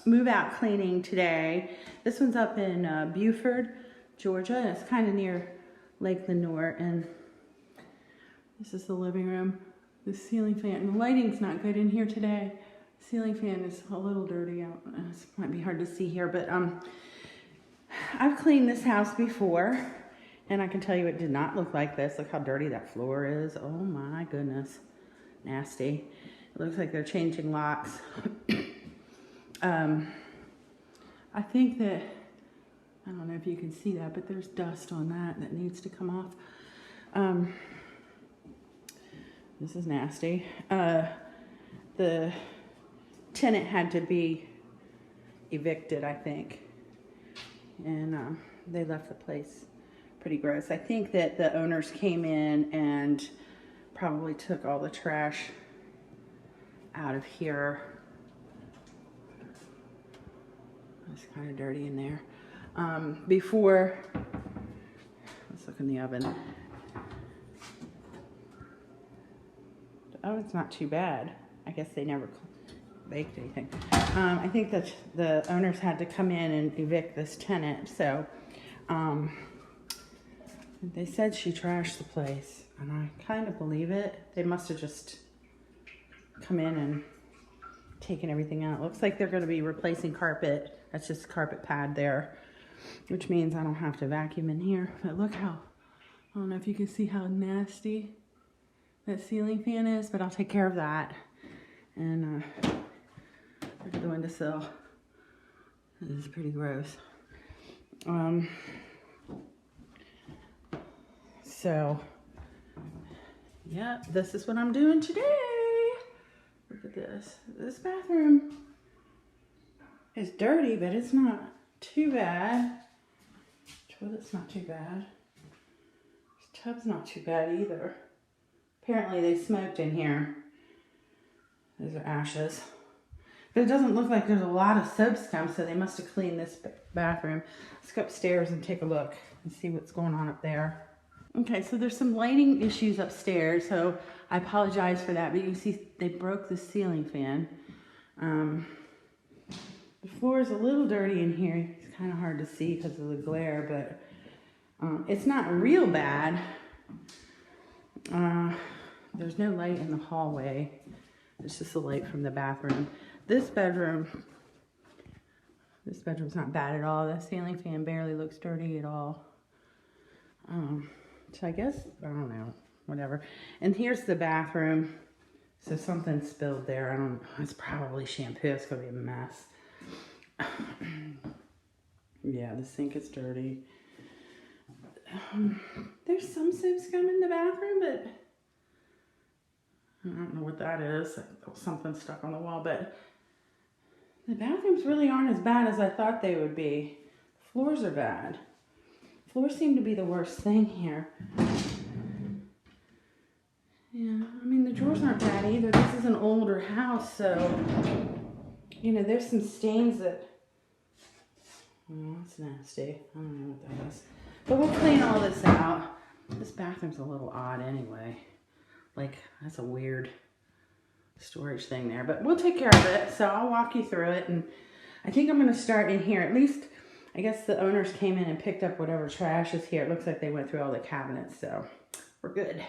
move out cleaning today. This one's up in Beaufort, Georgia, and it's kind of near Lake Lenoir. And this is the living room. The ceiling fan, the lighting's not good in here today. The ceiling fan is a little dirty out. It might be hard to see here, but I've cleaned this house before, and I can tell you it did not look like this. Look how dirty that floor is. Oh my goodness, nasty. It looks like they're changing locks. I think that, I don't know if you can see that, but there's dust on that needs to come off. This is nasty. The tenant had to be evicted, I think. And they left the place pretty gross. I think that the owners came in and probably took all the trash out of here. It's kind of dirty in there. Before, let's look in the oven. Oh, it's not too bad. I guess they never baked anything. I think that the owners had to come in and evict this tenant. So they said she trashed the place, and I kind of believe it. They must have just come in and taken everything out. Looks like they're going to be replacing carpet. That's just a carpet pad there, which means I don't have to vacuum in here. But look how, I don't know if you can see how nasty that ceiling fan is, but I'll take care of that. And look at the windowsill. This is pretty gross. So, yeah, this is what I'm doing today. Look at this. This bathroom is dirty, but it's not too bad. Toilet's not too bad. This tub's not too bad either. Apparently they smoked in here. Those are ashes. But it doesn't look like there's a lot of soap scum, so they must have cleaned this bathroom. Let's go upstairs and take a look and see what's going on up there. Okay, so there's some lighting issues upstairs, so I apologize for that, but you see they broke the ceiling fan. The floor is a little dirty in here. It's kind of hard to see because of the glare, but it's not real bad. There's no light in the hallway. It's just the light from the bathroom. This bedroom's not bad at all. The ceiling fan barely looks dirty at all. So I guess, I don't know, whatever. And here's the bathroom. So something spilled there. I don't know. It's probably shampoo. It's going to be a mess. Yeah, the sink is dirty. There's some soap scum in the bathroom, but I don't know what that is. Something stuck on the wall, but the bathrooms really aren't as bad as I thought they would be. The floors are bad. Floors seem to be the worst thing here. Yeah, I mean, the drawers aren't bad either. This is an older house, so, you know, there's some stains that, oh, that's nasty. I don't know what that is. But we'll clean all this out. This bathroom's a little odd anyway. Like, that's a weird storage thing there. But we'll take care of it. So I'll walk you through it. And I think I'm going to start in here. At least, I guess the owners came in and picked up whatever trash is here. It looks like they went through all the cabinets. So we're good.